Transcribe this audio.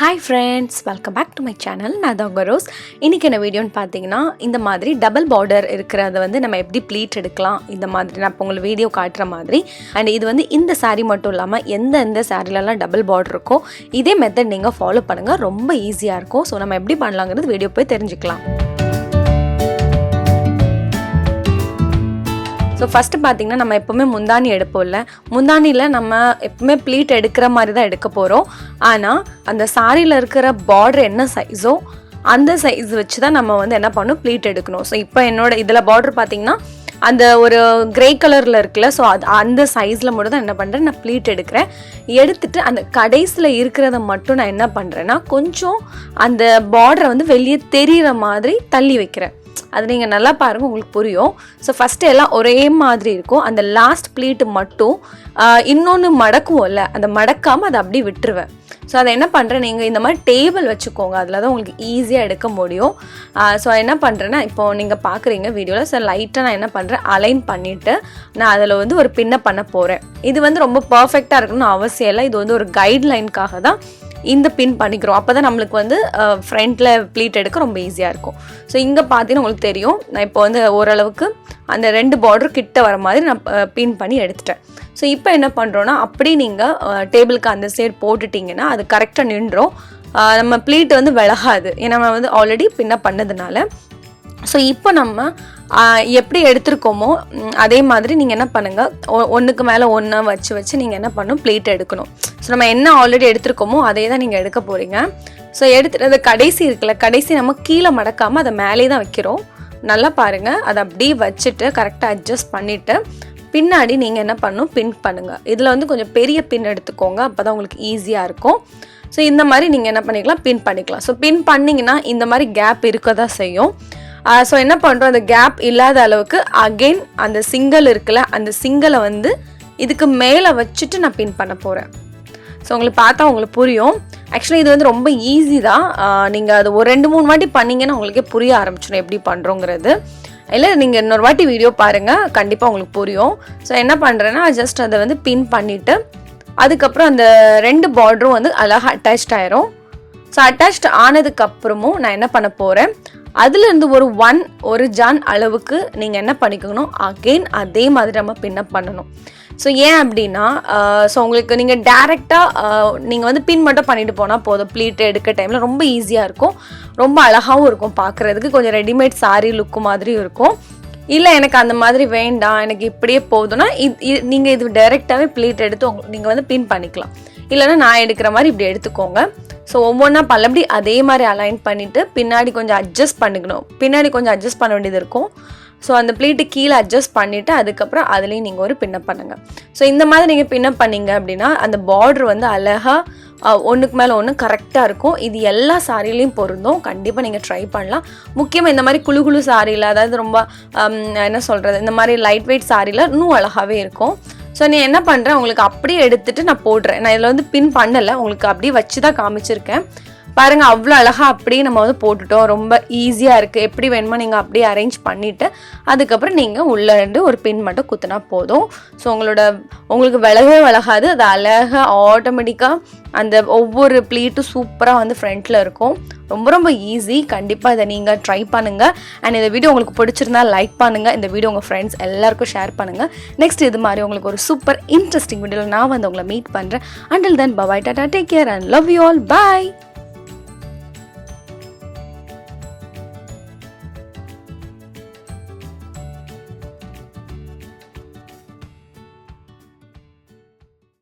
Hi friends, welcome back to my channel. நான் தான் உங்கள் ரோஸ். இன்றைக்கி என்ன வீடியோன்னு பார்த்தீங்கன்னா, இந்த மாதிரி டபுள் பார்டர் இருக்கிறத வந்து நம்ம எப்படி ப்ளீட் எடுக்கலாம், இந்த மாதிரி நான் இப்போ உங்களுக்கு வீடியோ காட்டுற மாதிரி. அண்ட் இது வந்து இந்த saree மட்டும் இல்லாமல் எந்த சாரீலலாம் டபுள் பார்டர் இருக்கோ இதே மெத்தட் நீங்கள் ஃபாலோ பண்ணுங்கள், ரொம்ப ஈஸியாக இருக்கும். ஸோ நம்ம எப்படி பண்ணலாங்கிறது வீடியோ போய் தெரிஞ்சுக்கலாம். ஸோ ஃபஸ்ட்டு பார்த்திங்கன்னா நம்ம எப்போவுமே முந்தானி எடுப்போம்ல, முந்தானியில் நம்ம எப்போவுமே ப்ளீட் எடுக்கிற மாதிரி தான் எடுக்க போகிறோம். ஆனால் அந்த சாரியில் இருக்கிற பார்டர் என்ன சைஸோ அந்த சைஸ் வச்சு தான் நம்ம வந்து என்ன பண்ணணும், ப்ளீட் எடுக்கணும். ஸோ இப்போ என்னோட இதில் பார்டர் பார்த்திங்கன்னா அந்த ஒரு கிரே கலரில் இருக்குல்ல, ஸோ அந்த சைஸில் மட்டும் தான் என்ன பண்ணுறேன், நான் ப்ளீட் எடுக்கிறேன். எடுத்துகிட்டு அந்த கடைசியில் இருக்கிறத மட்டும் நான் என்ன பண்ணுறேன்னா கொஞ்சம் அந்த பார்டரை வந்து வெளியே தெரிகிற மாதிரி தள்ளி வைக்கிறேன். அது நீங்கள் நல்லா பாருங்கள், உங்களுக்கு புரியும். ஸோ ஃபஸ்ட்டு எல்லாம் ஒரே மாதிரி இருக்கும். அந்த லாஸ்ட் ப்ளீட்டு மட்டும் இன்னொன்று மடக்குவோம்ல, அந்த மடக்காமல் அதை அப்படியே விட்டுருவேன். ஸோ அதை என்ன பண்ணுறேன், நீங்கள் இந்த மாதிரி டேபிள் வச்சுக்கோங்க, அதில் தான் உங்களுக்கு ஈஸியாக எடுக்க முடியும். ஸோ என்ன பண்ணுறேன்னா, இப்போது நீங்கள் பார்க்குறீங்க வீடியோவில், ஸோ லைட்டாக நான் என்ன பண்ணுறேன், அலைன் பண்ணிவிட்டு நான் அதில் வந்து ஒரு பின்னை பண்ண போகிறேன். இது வந்து ரொம்ப பர்ஃபெக்டாக இருக்கணும்னு அவசியம் இல்லை, இது வந்து ஒரு கைட்லைனுக்காக தான் இந்த பின் பண்ணிக்கிறோம். அப்போ தான் நம்மளுக்கு வந்து ஃப்ரண்ட்டில் ப்ளீட் எடுக்க ரொம்ப ஈஸியாக இருக்கும். ஸோ இங்கே பார்த்தீங்கன்னா உங்களுக்கு தெரியும், நான் இப்போ வந்து ஓரளவுக்கு அந்த 2 பார்டர் கிட்ட வர மாதிரி நான் பின் பண்ணி எடுத்துட்டேன். ஸோ இப்போ என்ன பண்ணுறோன்னா, அப்படி நீங்கள் டேபிளுக்கு அந்த சைடு போட்டுட்டிங்கன்னா அது கரெக்டாக நின்றோம். நம்ம ப்ளீட் வந்து விலகாது, ஏன்னா நம்ம வந்து ஆல்ரெடி பின்ன பண்ணதுனால. ஸோ இப்போ நம்ம எப்படி எடுத்துருக்கோமோ அதே மாதிரி நீங்கள் என்ன பண்ணுங்கள், ஒன்றுக்கு மேலே ஒன்று வச்சு நீங்கள் என்ன பண்ணணும், ப்ளீட் எடுக்கணும். ஸோ நம்ம என்ன ஆல்ரெடி எடுத்துருக்கோமோ அதே தான் நீங்கள் எடுக்க போகிறீங்க. ஸோ எடுத்துகிட்டு அது கடைசி இருக்குல்ல, கடைசி நம்ம கீழே மடக்காமல் அதை மேலே தான் வைக்கிறோம். நல்லா பாருங்கள், அதை அப்படியே வச்சுட்டு கரெக்டாக அட்ஜஸ்ட் பண்ணிவிட்டு பின்னாடி நீங்கள் என்ன பண்ணணும், பின் பண்ணுங்கள். இதில் வந்து கொஞ்சம் பெரிய பின் எடுத்துக்கோங்க, அப்போ தான் உங்களுக்கு ஈஸியாக இருக்கும். ஸோ இந்த மாதிரி நீங்கள் என்ன பண்ணிக்கலாம், பின் பண்ணிக்கலாம். ஸோ பின் பண்ணிங்கன்னா இந்த மாதிரி கேப் இருக்க தான் செய்யும். ஸோ என்ன பண்ணுறோம், அந்த கேப் இல்லாத அளவுக்கு அகெயின் அந்த சிங்கிள் இருக்குல்ல, அந்த சிங்கிளை வந்து இதுக்கு மேலே வச்சுட்டு நான் பின் பண்ண போகிறேன். ஸோ உங்களுக்கு பார்த்தா உங்களுக்கு புரியும். ஆக்சுவலி இது வந்து ரொம்ப ஈஸி தான். நீங்கள் அது ஒரு 2-3 வாட்டி பண்ணிங்கன்னா உங்களுக்கே புரிய ஆரம்பிச்சிடும் எப்படி பண்ணுறோங்கிறது. இல்லை நீங்கள் இன்னொரு வாட்டி வீடியோ பாருங்கள், கண்டிப்பாக உங்களுக்கு புரியும். ஸோ என்ன பண்ணுறேன்னா, ஜஸ்ட் அதை வந்து பின் பண்ணிவிட்டு அதுக்கப்புறம் அந்த 2 பார்டரும் வந்து அழகாக அட்டாச்ட் ஆயிரும். ஸோ அட்டாச்ட் ஆனதுக்கப்புறமும் நான் என்ன பண்ண போகிறேன், அதுலேருந்து ஒரு ஜான் அளவுக்கு நீங்கள் என்ன பண்ணிக்கணும், அகெயின் அதே மாதிரி நம்ம பின்னப் பண்ணணும். ஸோ ஏன் அப்படின்னா, ஸோ உங்களுக்கு நீங்கள் டேரெக்டாக நீங்கள் வந்து பின் மட்டும் பண்ணிட்டு போனால் போதும். ப்ளீட் எடுக்க டைமில் ரொம்ப ஈஸியாக இருக்கும், ரொம்ப அழகாகவும் இருக்கும் பார்க்குறதுக்கு, கொஞ்சம் ரெடிமேட் saree லுக்கு மாதிரியும் இருக்கும். இல்லை எனக்கு அந்த மாதிரி வேண்டாம், எனக்கு இப்படியே போதும்னா நீங்கள் இது டைரெக்டாகவே ப்ளீட் எடுத்து நீங்கள் வந்து பின் பண்ணிக்கலாம். இல்லைன்னா நான் எடுக்கிற மாதிரி இப்படி எடுத்துக்கோங்க. ஸோ ஒவ்வொன்றா பல்லபடி அதே மாதிரி அலைன் பண்ணிவிட்டு பின்னாடி கொஞ்சம் அட்ஜஸ்ட் பண்ணிக்கணும். பின்னாடி கொஞ்சம் அட்ஜஸ்ட் பண்ண வேண்டியது இருக்கும். ஸோ அந்த ப்ளீட்டு கீழே அட்ஜஸ்ட் பண்ணிவிட்டு அதுக்கப்புறம் அதுலேயும் நீங்கள் ஒரு பின்னப் பண்ணுங்கள். ஸோ இந்த மாதிரி நீங்கள் பின்னப் பண்ணிங்க அப்படின்னா அந்த பார்டர் வந்து அழகாக ஒன்றுக்கு மேலே ஒன்று கரெக்டாக இருக்கும். இது எல்லா சாரிலையும் பொருந்தும், கண்டிப்பாக நீங்கள் ட்ரை பண்ணலாம். முக்கியமாக இந்த மாதிரி குழு சாரியில், அதாவது ரொம்ப என்ன சொல்கிறது, இந்த மாதிரி லைட் வெயிட் சாரியில் இன்னும் அழகாகவே இருக்கும். ஸோ நீ என்ன பண்ணுறேன், உங்களுக்கு அப்படியே எடுத்துகிட்டு நான் போடுறேன். நான் இதில் வந்து பின் பண்ணலை, உங்களுக்கு அப்படியே வச்சு தான் காமிச்சிருக்கேன். பாருங்கள், அவ்வளோ அழகாக அப்படியே நம்ம வந்து போட்டுட்டோம். ரொம்ப ஈஸியாக இருக்குது. எப்படி வேணுமோ நீங்கள் அப்படியே அரேஞ்ச் பண்ணிவிட்டு அதுக்கப்புறம் நீங்கள் உள்ளே ஒரு பின் மட்டும் குத்துனா போதும். ஸோ உங்களுக்கு விலகாது, அது அழகாக ஆட்டோமேட்டிக்காக அந்த ஒவ்வொரு ப்ளீட்டும் சூப்பராக வந்து ஃப்ரண்ட்டில் இருக்கும். ரொம்ப ஈஸி. கண்டிப்பாக இதை நீங்கள் ட்ரை பண்ணுங்கள். அண்ட் இந்த வீடியோ உங்களுக்கு பிடிச்சிருந்தா லைக் பண்ணுங்கள், இந்த வீடியோ உங்கள் ஃப்ரெண்ட்ஸ் எல்லாருக்கும் ஷேர் பண்ணுங்கள். நெக்ஸ்ட் இது மாதிரி உங்களுக்கு ஒரு சூப்பர் இன்ட்ரெஸ்டிங் வீடியோவில் நான் வந்து உங்களை மீட் பண்ணுறேன். Until then bye, tata, take care and love you all, bye.